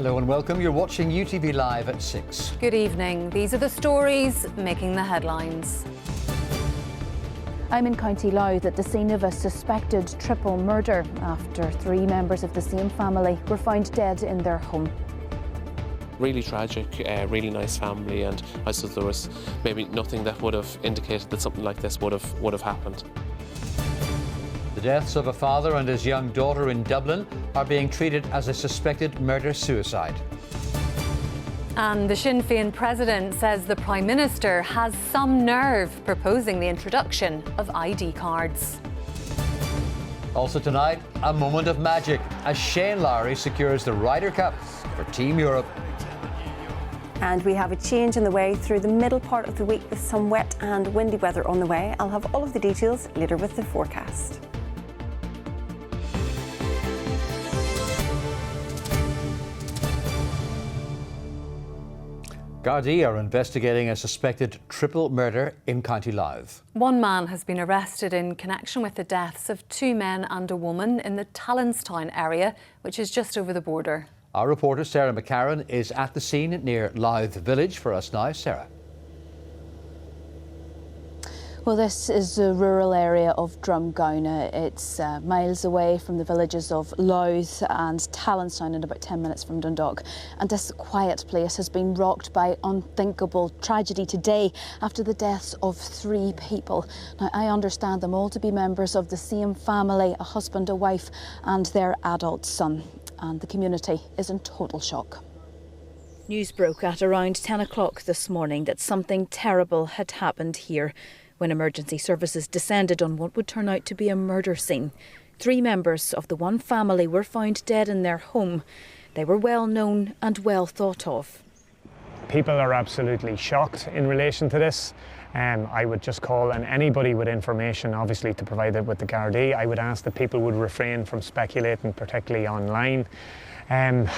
Hello and welcome. You're watching UTV Live at 6. Good evening. These are the stories making the headlines. I'm in County Louth at the scene of a suspected triple murder after 3 members of the same family were found dead in their home. Really tragic, really nice family, and I suppose there was maybe nothing that would have indicated that something like this would have happened. The deaths of a father and his young daughter in Dublin are being treated as a suspected murder-suicide. And the Sinn Féin president says the Prime Minister has some nerve proposing the introduction of ID cards. Also tonight, a moment of magic as Shane Lowry secures the Ryder Cup for Team Europe. And we have a change in the way through the middle part of the week with some wet and windy weather on the way. I'll have all of the details later with the forecast. Gardaí are investigating a suspected triple murder in County Louth. One man has been arrested in connection with the deaths of 2 men and a woman in the Talonstown area, which is just over the border. Our reporter Sarah McCarran is at the scene near Louth Village for us now. Sarah. Well, this is the rural area of Drumgowna. It's miles away from the villages of Louth and Talonstown and about 10 minutes from Dundalk. And this quiet place has been rocked by unthinkable tragedy today after the deaths of 3 people. Now, I understand them all to be members of the same family, a husband, a wife and their adult son. And the community is in total shock. News broke at around 10 o'clock this morning that something terrible had happened here when emergency services descended on what would turn out to be a murder scene. 3 members of the one family were found dead in their home. They were well known and well thought of. People are absolutely shocked in relation to this. I would just call on anybody with information, obviously, to provide it with the Gardaí. I would ask that people would refrain from speculating, particularly online. And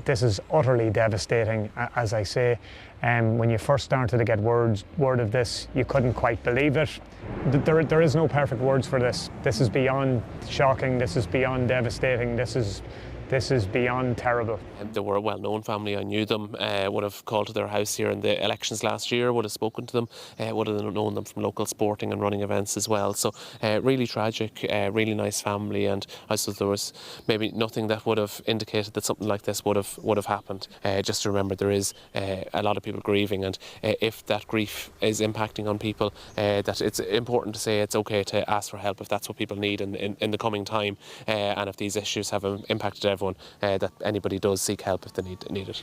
this is utterly devastating, as I say. When you first started to get word of this, you couldn't quite believe it. There is no perfect words for this. This is beyond shocking. This is beyond devastating. This is beyond terrible. They were a well-known family. I knew them, would have called to their house here in the elections last year, would have spoken to them, would have known them from local sporting and running events as well. So really tragic, really nice family, and I suppose there was maybe nothing that would have indicated that something like this would have happened. Just to remember, there is a lot of people grieving, and if that grief is impacting on people, that it's important to say it's okay to ask for help if that's what people need in the coming time, and if these issues have impacted everyone, that anybody does seek help if they need it.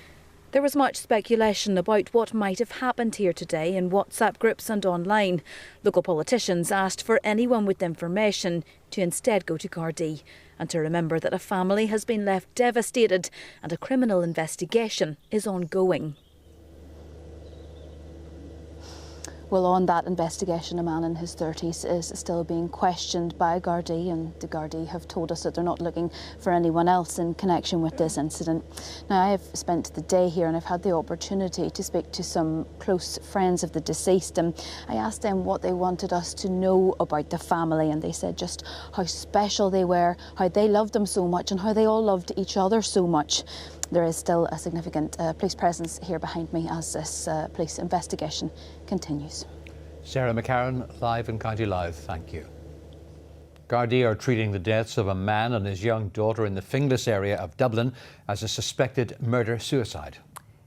There was much speculation about what might have happened here today in WhatsApp groups and online. Local politicians asked for anyone with information to instead go to Gardaí and to remember that a family has been left devastated and a criminal investigation is ongoing. Well, on that investigation, a man in his 30s is still being questioned by Gardaí, and the Gardaí have told us that they're not looking for anyone else in connection with this incident. Now, I have spent the day here and I've had the opportunity to speak to some close friends of the deceased, and I asked them what they wanted us to know about the family, and they said just how special they were, how they loved them so much and how they all loved each other so much. There is still a significant police presence here behind me as this police investigation continues. Sarah McCarran, live in County Louth. Thank you. Gardaí are treating the deaths of a man and his young daughter in the Finglas area of Dublin as a suspected murder-suicide.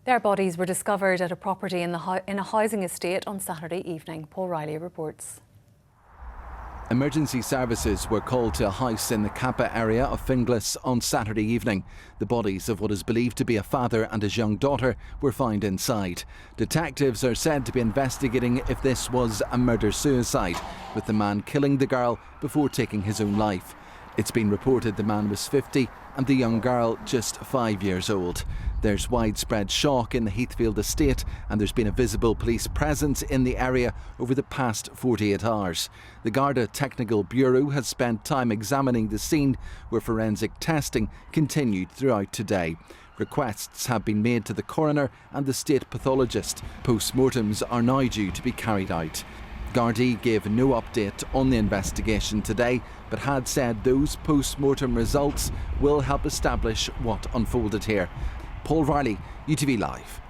Their bodies were discovered at a property in a housing estate on Saturday evening. Paul Riley reports. Emergency services were called to a house in the Kappa area of Finglas on Saturday evening. The bodies of what is believed to be a father and his young daughter were found inside. Detectives are said to be investigating if this was a murder-suicide, with the man killing the girl before taking his own life. It's been reported the man was 50 and the young girl just 5 years old. There's widespread shock in the Heathfield estate, and there's been a visible police presence in the area over the past 48 hours. The Garda Technical Bureau has spent time examining the scene, where forensic testing continued throughout today. Requests have been made to the coroner and the state pathologist. Post-mortems are now due to be carried out. Gardaí gave no update on the investigation today, but had said those post-mortem results will help establish what unfolded here. Paul Riley, UTV Live.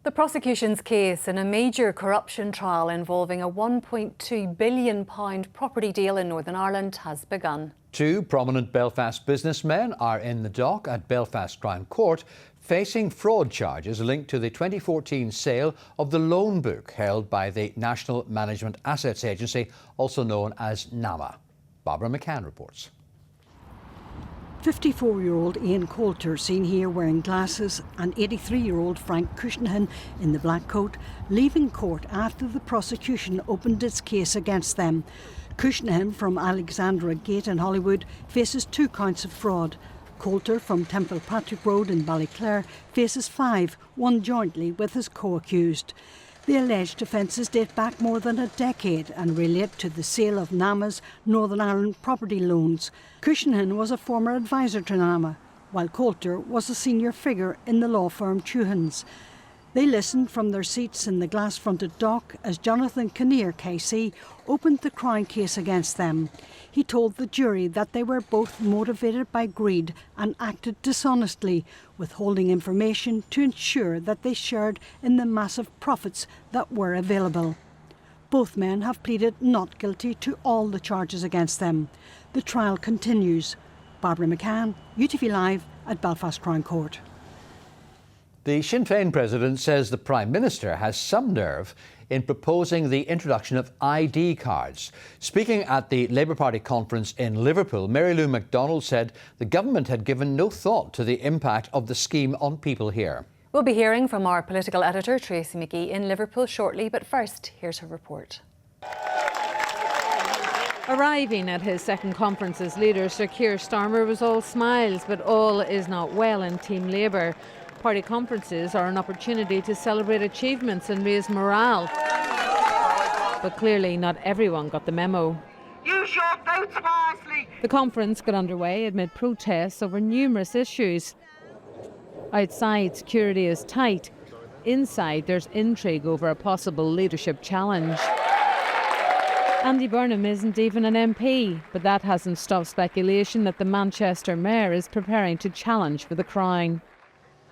The prosecution's case in a major corruption trial involving a £1.2 billion property deal in Northern Ireland has begun. Two prominent Belfast businessmen are in the dock at Belfast Crown Court facing fraud charges linked to the 2014 sale of the loan book held by the National Management Assets Agency, also known as NAMA. Barbara McCann reports. 54-year-old Ian Coulter, seen here wearing glasses, and 83-year-old Frank Cushnahan in the black coat, leaving court after the prosecution opened its case against them. Cushnahan from Alexandra Gate in Hollywood faces 2 counts of fraud. Coulter from Temple Patrick Road in Ballyclare faces 5, one jointly with his co-accused. The alleged offences date back more than a decade and relate to the sale of NAMA's Northern Ireland property loans. Cushnahan was a former advisor to NAMA, while Coulter was a senior figure in the law firm Tuhans. They listened from their seats in the glass-fronted dock as Jonathan Kinnear KC opened the Crown case against them. He told the jury that they were both motivated by greed and acted dishonestly, withholding information to ensure that they shared in the massive profits that were available. Both men have pleaded not guilty to all the charges against them. The trial continues. Barbara McCann, UTV Live at Belfast Crown Court. The Sinn Féin president says the Prime Minister has some nerve in proposing the introduction of ID cards. Speaking at the Labour Party conference in Liverpool, Mary Lou McDonald said the government had given no thought to the impact of the scheme on people here. We'll be hearing from our political editor, Tracy McGee, in Liverpool shortly, but first, here's her report. Arriving at his second conference as leader, Sir Keir Starmer was all smiles, but all is not well in Team Labour. Party conferences are an opportunity to celebrate achievements and raise morale. But clearly not everyone got the memo. Use your votes wisely. The conference got underway amid protests over numerous issues. Outside, security is tight. Inside, there's intrigue over a possible leadership challenge. Andy Burnham isn't even an MP, but that hasn't stopped speculation that the Manchester mayor is preparing to challenge for the crown.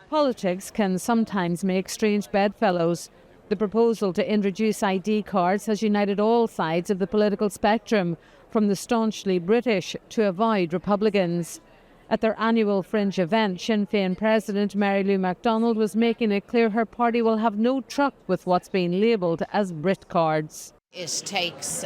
Politics can sometimes make strange bedfellows. The proposal to introduce ID cards has united all sides of the political spectrum, from the staunchly British to avowed Republicans. At their annual fringe event, Sinn Féin President Mary Lou McDonald was making it clear her party will have no truck with what's been labelled as Brit cards. It takes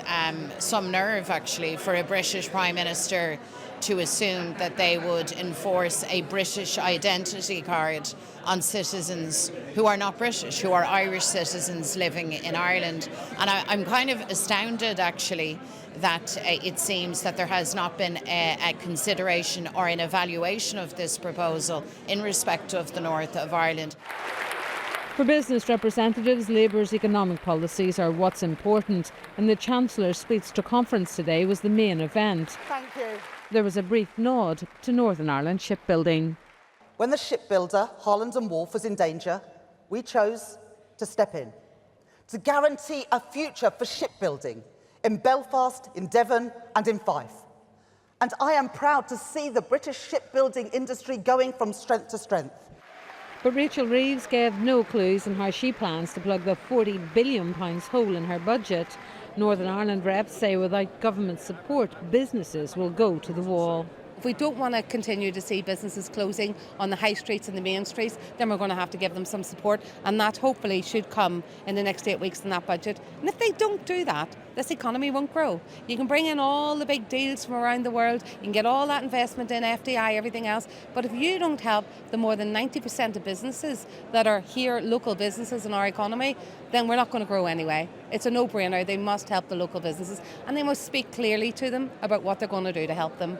some nerve, actually, for a British Prime Minister to assume that they would enforce a British identity card on citizens who are not British, who are Irish citizens living in Ireland. And I'm kind of astounded, actually, that it seems that there has not been a consideration or an evaluation of this proposal in respect of the north of Ireland. For business representatives, Labour's economic policies are what's important, and the Chancellor's speech to conference today was the main event. Thank you. There was a brief nod to Northern Ireland shipbuilding. When the shipbuilder Holland and Wolff was in danger, we chose to step in to guarantee a future for shipbuilding in Belfast, in Devon and in Fife. And I am proud to see the British shipbuilding industry going from strength to strength. But Rachel Reeves gave no clues on how she plans to plug the £40 billion hole in her budget. Northern Ireland reps say without government support, businesses will go to the wall. If we don't want to continue to see businesses closing on the high streets and the main streets, then we're going to have to give them some support, and that hopefully should come in the next 8 weeks in that budget. And if they don't do that, this economy won't grow. You can bring in all the big deals from around the world, you can get all that investment in FDI, everything else, but if you don't help the more than 90% of businesses that are here, local businesses in our economy, then we're not going to grow anyway. It's a no-brainer. They must help the local businesses, and they must speak clearly to them about what they're going to do to help them.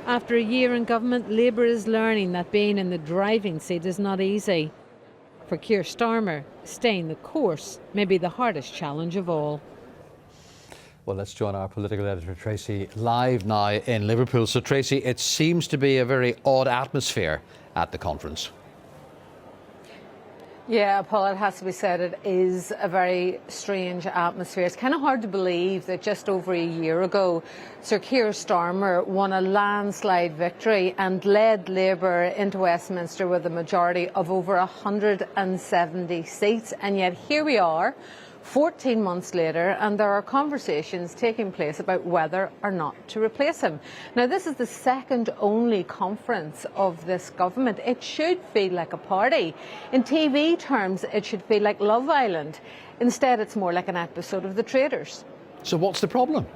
After a year in government, Labour is learning that being in the driving seat is not easy. For Keir Starmer, staying the course may be the hardest challenge of all. Well, let's join our political editor, Tracy, live now in Liverpool. So, Tracy, it seems to be a very odd atmosphere at the conference. Yeah, Paul, it has to be said, it is a very strange atmosphere. It's kind of hard to believe that just over a year ago, Sir Keir Starmer won a landslide victory and led Labour into Westminster with a majority of over 170 seats. And yet here we are, 14 months later, and there are conversations taking place about whether or not to replace him. Now, this is the second only conference of this government. It should feel like a party. In TV terms, it should feel like Love Island. Instead, it's more like an episode of The Traitors. So what's the problem?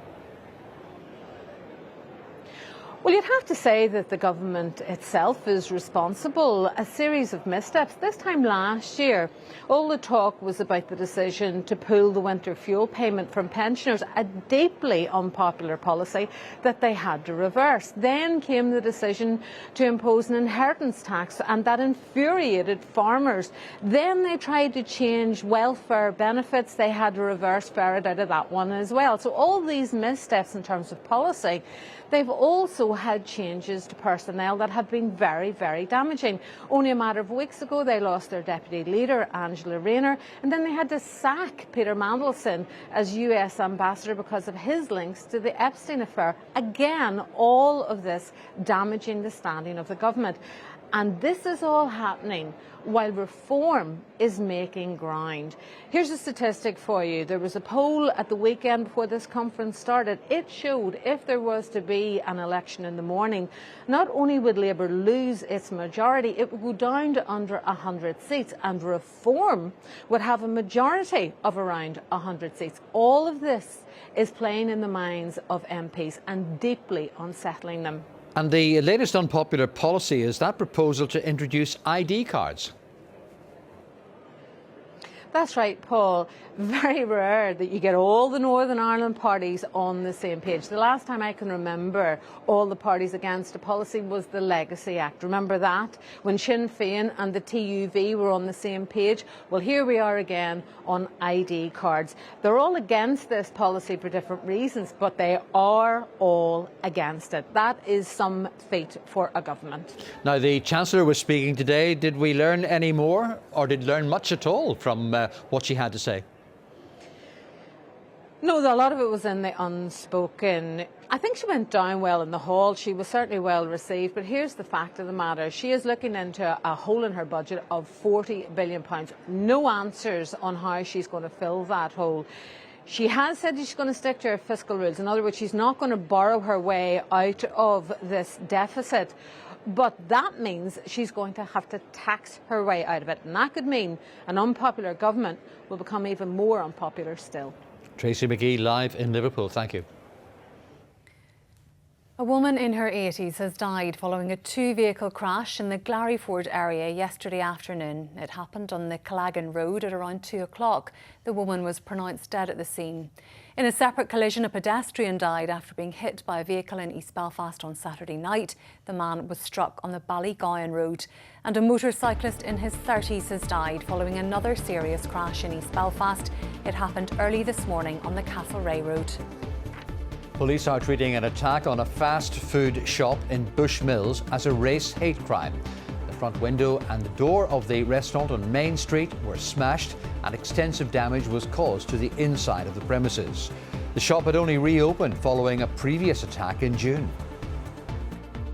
Well, you'd have to say that the government itself is responsible. A series of missteps. This time last year, all the talk was about the decision to pull the winter fuel payment from pensioners, a deeply unpopular policy that they had to reverse. Then came the decision to impose an inheritance tax, and that infuriated farmers. Then they tried to change welfare benefits. They had to reverse ferret out of that one as well. So all these missteps in terms of policy. They've also had changes to personnel that have been very, very damaging. Only a matter of weeks ago, they lost their deputy leader, Angela Rayner, and then they had to sack Peter Mandelson as US ambassador because of his links to the Epstein affair. Again, all of this damaging the standing of the government. And this is all happening while reform is making ground. Here's a statistic for you. There was a poll at the weekend before this conference started. It showed if there was to be an election in the morning, not only would Labour lose its majority, it would go down to under 100 seats, and reform would have a majority of around 100 seats. All of this is playing in the minds of MPs and deeply unsettling them. And the latest unpopular policy is that proposal to introduce ID cards. That's right, Paul. Very rare that you get all the Northern Ireland parties on the same page. The last time I can remember all the parties against a policy was the Legacy Act. Remember that? When Sinn Féin and the TUV were on the same page? Well, here we are again on ID cards. They're all against this policy for different reasons, but they are all against it. That is some feat for a government. Now, the Chancellor was speaking today. Did we learn any more, or did we learn much at all from what she had to say? No, a lot of it was in the unspoken. I think she went down well in the hall. She was certainly well received. But here's the fact of the matter. She is looking into a hole in her budget of £40 billion. No answers on how she's going to fill that hole. She has said she's going to stick to her fiscal rules. In other words, she's not going to borrow her way out of this deficit. But that means she's going to have to tax her way out of it. And that could mean an unpopular government will become even more unpopular still. Tracy McGee live in Liverpool. Thank you. A woman in her 80s has died following a two-vehicle crash in the Glaryford area yesterday afternoon. It happened on the Callaghan Road at around 2 o'clock. The woman was pronounced dead at the scene. In a separate collision, a pedestrian died after being hit by a vehicle in East Belfast on Saturday night. The man was struck on the Ballygowan Road. And a motorcyclist in his 30s has died following another serious crash in East Belfast. It happened early this morning on the Castlereagh Road. Police are treating an attack on a fast food shop in Bushmills as a race hate crime. The front window and the door of the restaurant on Main Street were smashed and extensive damage was caused to the inside of the premises. The shop had only reopened following a previous attack in June.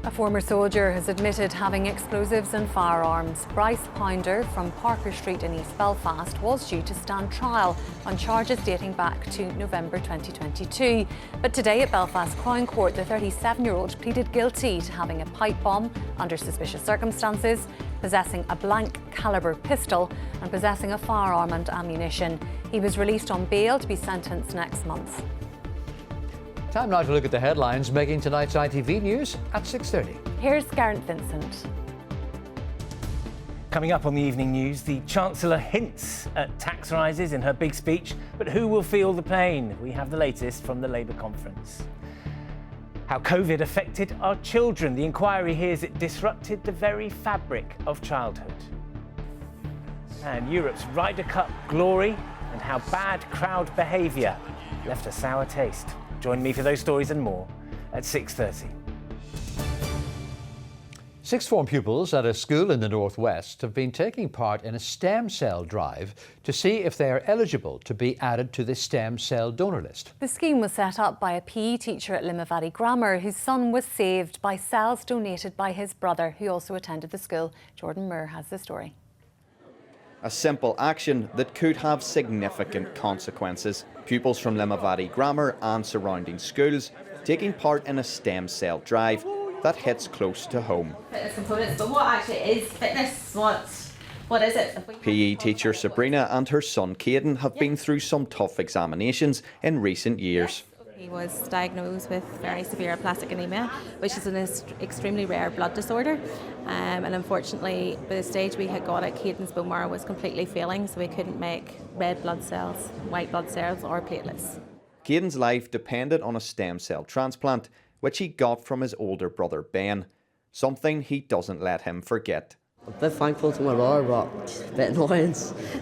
A former soldier has admitted having explosives and firearms. Bryce Pounder from Parker Street in East Belfast was due to stand trial on charges dating back to November 2022. But today at Belfast Crown Court, the 37-year-old pleaded guilty to having a pipe bomb under suspicious circumstances, possessing a blank caliber pistol and possessing a firearm and ammunition. He was released on bail to be sentenced next month. Time now to look at the headlines making tonight's ITV News at 6:30. Here's Garrett Vincent. Coming up on the evening news, the Chancellor hints at tax rises in her big speech, but who will feel the pain? We have the latest from the Labour conference. How COVID affected our children. The inquiry hears it disrupted the very fabric of childhood. And Europe's Ryder Cup glory and how bad crowd behaviour left a sour taste. Join me for those stories and more at 6:30. Sixth form pupils at a school in the northwest have been taking part in a stem cell drive to see if they are eligible to be added to the stem cell donor list. The scheme was set up by a PE teacher at Limavady Grammar whose son was saved by cells donated by his brother, who also attended the school. Jordan Moore has the story. A simple action that could have significant consequences. Pupils from Limavady Grammar and surrounding schools taking part in a stem cell drive that hits close to home. Fitness components, but what actually is fitness? What is it? PE teacher Sabrina and her son Caden have been through some tough examinations in recent years. He was diagnosed with very severe aplastic anemia, which is an extremely rare blood disorder. And unfortunately, by the stage we had got it, Caden's bone marrow was completely failing, so we couldn't make red blood cells, white blood cells or platelets. Caden's life depended on a stem cell transplant, which he got from his older brother Ben, something he doesn't let him forget. I'm a bit thankful to my brother, but it's a bit annoying.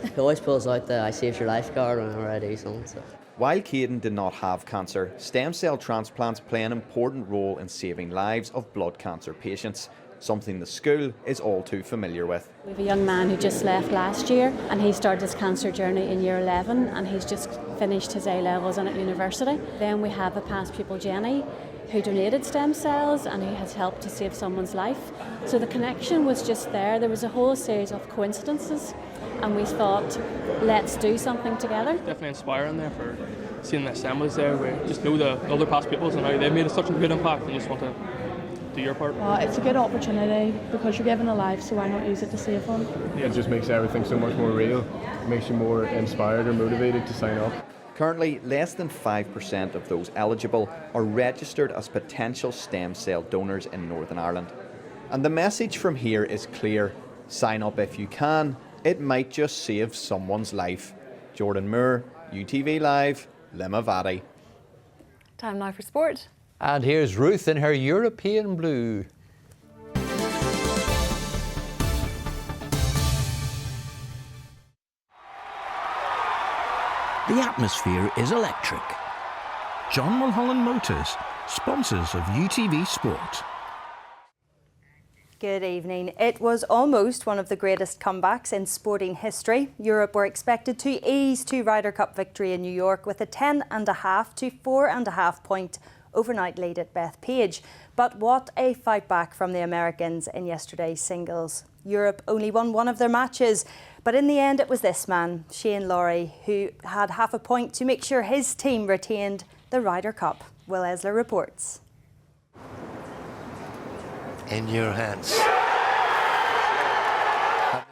He always pulls out the I saved your life card whenever I do something. So. While Caden did not have cancer, stem cell transplants play an important role in saving lives of blood cancer patients, something the school is all too familiar with. We have a young man who just left last year and he started his cancer journey in year 11 and he's just finished his A-levels in at university. Then we have a past pupil, Jenny, who donated stem cells and who has helped to save someone's life. So the connection was just there. There was a whole series of coincidences and we thought, let's do something together. Definitely inspiring there for seeing the assemblies there. We just know the other past pupils and how they've made such a good impact and just want to do your part. It's a good opportunity because you're given a life, so why not use it to save one? Yeah, it just makes everything so much more real. It makes you more inspired or motivated to sign up. Currently, less than 5% of those eligible are registered as potential stem cell donors in Northern Ireland. And the message from here is clear. Sign up if you can. It might just save someone's life. Jordan Moore, UTV Live, Limavady. Time now for sport. And here's Ruth in her European blue. The atmosphere is electric. John Mulholland Motors, sponsors of UTV Sport. Good evening. It was almost one of the greatest comebacks in sporting history. Europe were expected to ease to Ryder Cup victory in New York with a 10.5 to 4.5 point overnight lead at Bethpage. But what a fight back from the Americans in yesterday's singles. Europe only won one of their matches, but in the end it was this man, Shane Lowry, who had half a point to make sure his team retained the Ryder Cup. Will Esler reports. In your hands.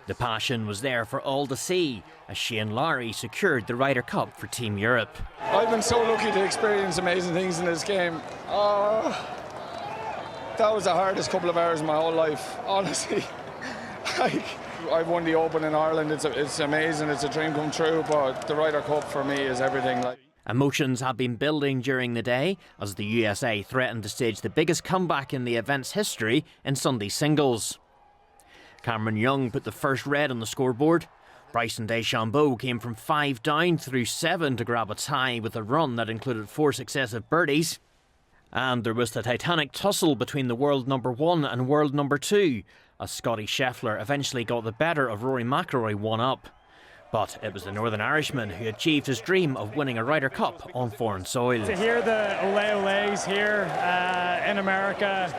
The passion was there for all to see as Shane Lowry secured the Ryder Cup for Team Europe. I've been so lucky to experience amazing things in this game. That was the hardest couple of hours of my whole life, honestly. I've won the Open in Ireland, it's amazing, it's a dream come true, but the Ryder Cup for me is everything. Emotions have been building during the day as the USA threatened to stage the biggest comeback in the event's history in Sunday's singles. Cameron Young put the first red on the scoreboard. Bryson DeChambeau came from 5 down through 7 to grab a tie with a run that included 4 successive birdies. And there was the titanic tussle between the world number 1 and world number 2 as Scotty Scheffler eventually got the better of Rory McIlroy 1-up. But it was the Northern Irishman who achieved his dream of winning a Ryder Cup on foreign soil. To hear the ole oles here in America,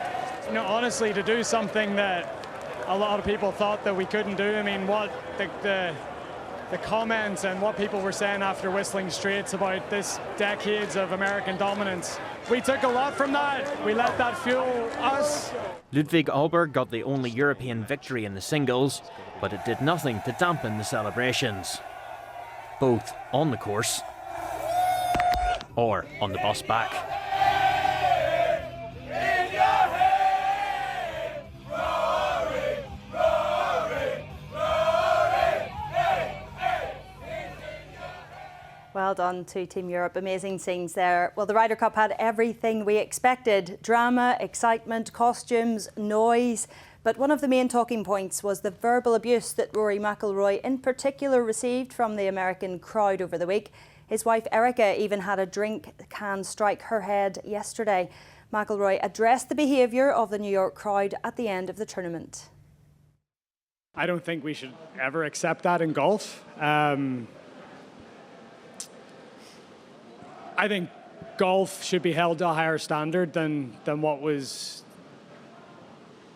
honestly, to do something that a lot of people thought that we couldn't do. I mean, what the comments and what people were saying after Whistling Straits about this decades of American dominance. We took a lot from that. We let that fuel us. Ludwig Alberg got the only European victory in the singles, but it did nothing to dampen the celebrations, both on the course or on the bus back. Well done to Team Europe. Amazing scenes there. Well, the Ryder Cup had everything we expected. Drama, excitement, costumes, noise. But one of the main talking points was the verbal abuse that Rory McIlroy in particular received from the American crowd over the week. His wife Erica even had a drink can strike her head yesterday. McIlroy addressed the behaviour of the New York crowd at the end of the tournament. I don't think we should ever accept that in golf. I think golf should be held to a higher standard than what was,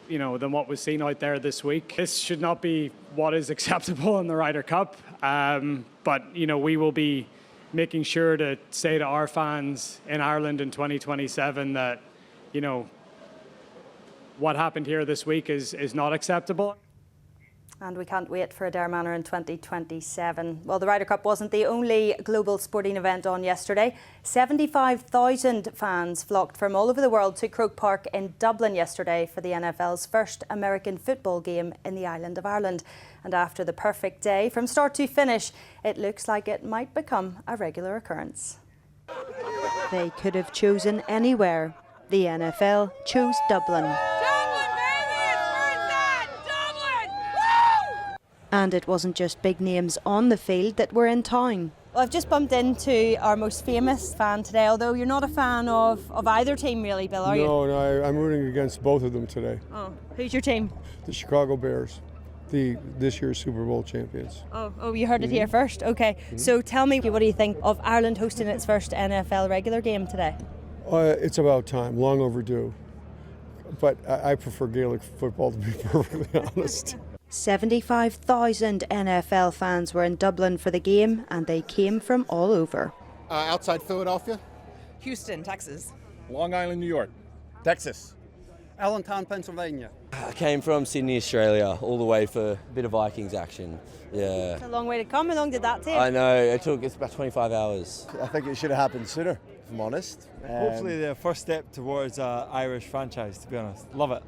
than what was seen out there this week. This should not be what is acceptable in the Ryder Cup, but we will be making sure to say to our fans in Ireland in 2027 that what happened here this week is not acceptable. And we can't wait for Adare Manor in 2027. Well, the Ryder Cup wasn't the only global sporting event on yesterday. 75,000 fans flocked from all over the world to Croke Park in Dublin yesterday for the NFL's first American football game in the island of Ireland. And after the perfect day from start to finish, it looks like it might become a regular occurrence. They could have chosen anywhere. The NFL chose Dublin. And it wasn't just big names on the field that were in town. Well, I've just bumped into our most famous fan today, although you're not a fan of either team really, Bill, are you? No, I'm rooting against both of them today. Oh, who's your team? The Chicago Bears, this year's Super Bowl champions. Oh, you heard it here first. Okay, so tell me, what do you think of Ireland hosting its first NFL regular game today? It's about time, long overdue. But I prefer Gaelic football, to be perfectly honest. 75,000 NFL fans were in Dublin for the game, and they came from all over. Outside Philadelphia. Houston, Texas. Long Island, New York. Texas. Allentown, Pennsylvania. I came from Sydney, Australia, all the way for a bit of Vikings action. Yeah. It's a long way to come. How long did that take? I know, it's about 25 hours. I think it should have happened sooner, if I'm honest. Hopefully the first step towards an Irish franchise, to be honest. Love it,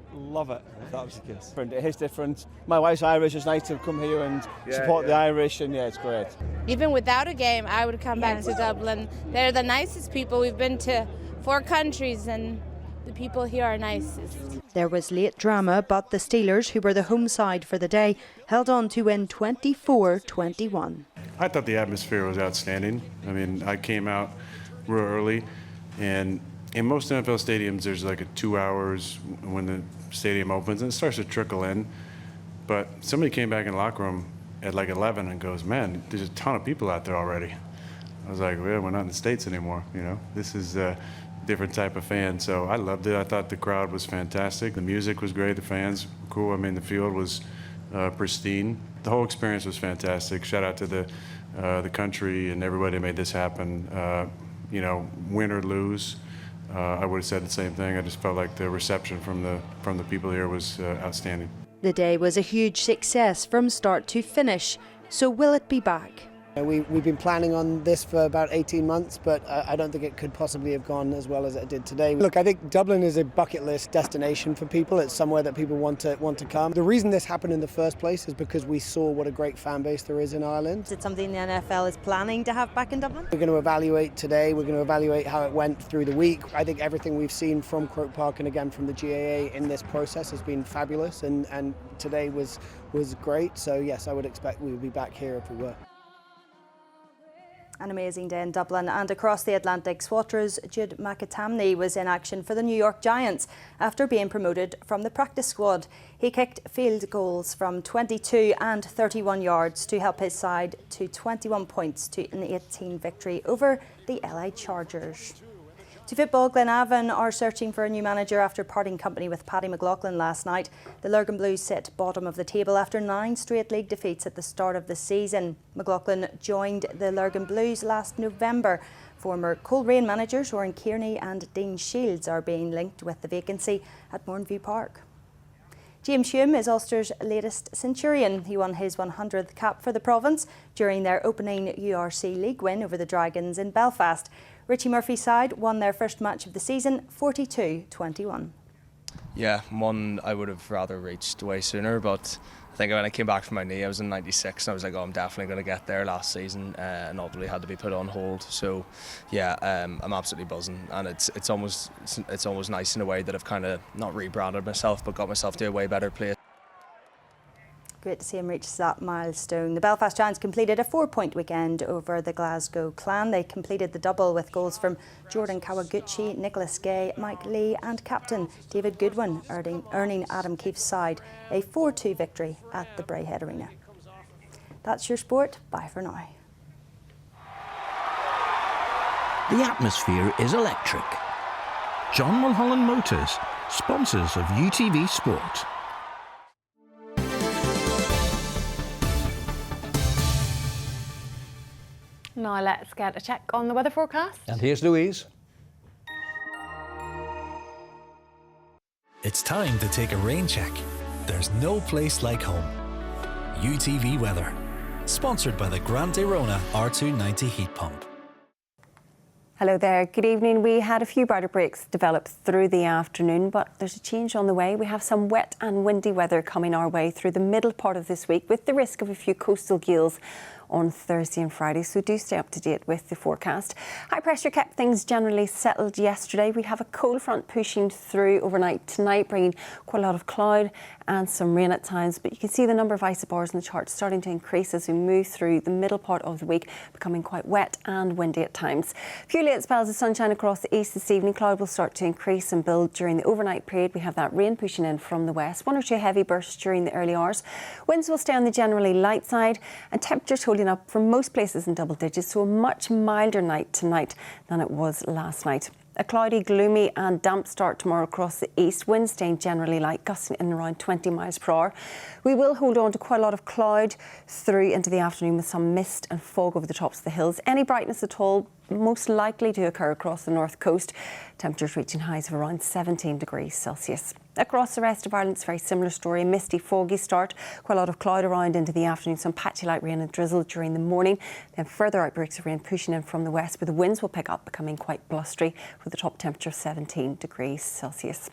if that was the case. It is different. My wife's Irish, it's nice to come here and support the Irish, and it's great. Even without a game, I would come back to Dublin. They're the nicest people. We've been to 4 countries and the people here are nicest. There was late drama, but the Steelers, who were the home side for the day, held on to win 24-21. I thought the atmosphere was outstanding. I mean, I came out real early, and in most NFL stadiums, there's like 2 hours when the stadium opens, and it starts to trickle in. But somebody came back in the locker room at like 11 and goes, "Man, there's a ton of people out there already." I was like, "Well, we're not in the States anymore, This is a different type of fan." So I loved it. I thought the crowd was fantastic. The music was great. The fans were cool. I mean, the field was pristine. The whole experience was fantastic. Shout out to the country and everybody that made this happen. Win or lose, I would have said the same thing. I just felt like the reception from the people here was outstanding. The day was a huge success from start to finish. So will it be back? We've been planning on this for about 18 months, but I don't think it could possibly have gone as well as it did today. Look, I think Dublin is a bucket list destination for people. It's somewhere that people want to come. The reason this happened in the first place is because we saw what a great fan base there is in Ireland. Is it something the NFL is planning to have back in Dublin? We're going to evaluate today. We're going to evaluate how it went through the week. I think everything we've seen from Croke Park and again from the GAA in this process has been fabulous, and today was great. So yes, I would expect we would be back here if we were. An amazing day in Dublin, and across the Atlantic, Swatra's Jude McAtamney was in action for the New York Giants after being promoted from the practice squad. He kicked field goals from 22 and 31 yards to help his side to 21 points to an 18 victory over the LA Chargers. To football, Glenavon are searching for a new manager after parting company with Paddy McLaughlin last night. The Lurgan Blues sit bottom of the table after 9 straight league defeats at the start of the season. McLaughlin joined the Lurgan Blues last November. Former Coleraine managers Warren Kearney and Dean Shields are being linked with the vacancy at Mornview Park. James Hume is Ulster's latest Centurion. He won his 100th cap for the province during their opening URC League win over the Dragons in Belfast. Richie Murphy's side won their first match of the season, 42-21. Yeah, one I would have rather reached way sooner, but I think when I came back from my knee, I was in 96, and I was like, I'm definitely going to get there last season, and ultimately had to be put on hold. So, yeah, I'm absolutely buzzing, and it's almost nice in a way that I've kind of not rebranded myself, but got myself to a way better place. Great to see him reach that milestone. The Belfast Giants completed a 4-point weekend over the Glasgow Clan. They completed the double with goals from Jordan Kawaguchi, Nicholas Gay, Mike Lee and captain David Goodwin, earning Adam Keefe's side a 4-2 victory at the Braehead Arena. That's your sport. Bye for now. The atmosphere is electric. John Mulholland Motors, sponsors of UTV Sport. Now let's get a check on the weather forecast. And here's Louise. It's time to take a rain check. There's no place like home. UTV Weather, sponsored by the Grande Rona R290 heat pump. Hello there, good evening. We had a few brighter breaks develop through the afternoon, but there's a change on the way. We have some wet and windy weather coming our way through the middle part of this week, with the risk of a few coastal gales on Thursday and Friday, so do stay up to date with the forecast. High pressure kept things generally settled yesterday. We have a cold front pushing through overnight tonight, bringing quite a lot of cloud and some rain at times, but you can see the number of isobars in the chart starting to increase as we move through the middle part of the week, becoming quite wet and windy at times. A few late spells of sunshine across the east this evening. Cloud will start to increase and build during the overnight period. We have that rain pushing in from the west, 1 or 2 heavy bursts during the early hours. Winds will stay on the generally light side, and temperatures holding up for most places in double digits, so a much milder night tonight than it was last night. A cloudy, gloomy and damp start tomorrow across the east. Winds staying generally light, gusting in around 20 miles per hour. We will hold on to quite a lot of cloud through into the afternoon with some mist and fog over the tops of the hills. Any brightness at all most likely to occur across the north coast. Temperatures reaching highs of around 17 degrees Celsius. Across the rest of Ireland, it's a very similar story. Misty, foggy start, quite a lot of cloud around into the afternoon, some patchy light rain and drizzle during the morning. Then further outbreaks of rain pushing in from the west, but the winds will pick up, becoming quite blustery with a top temperature of 17 degrees Celsius.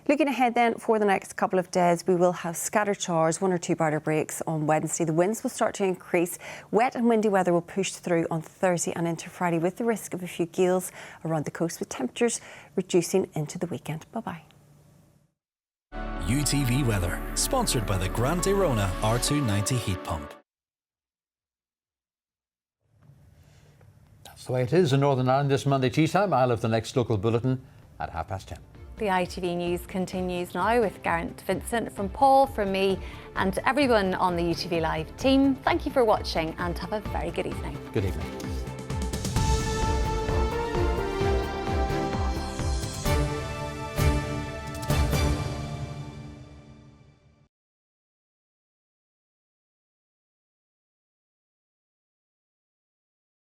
Looking ahead then for the next couple of days, we will have scattered showers, 1 or 2 brighter breaks on Wednesday. The winds will start to increase. Wet and windy weather will push through on Thursday and into Friday, with the risk of a few gales around the coast, with temperatures reducing into the weekend. Bye-bye. UTV Weather, sponsored by the Grande Rona R290 heat pump. That's the way it is in Northern Ireland this Monday tea time. I'll have the next local bulletin at 10:30. The ITV News continues now with Garrett Vincent. From Paul, from me and everyone on the UTV Live team, thank you for watching and have a very good evening. Good evening.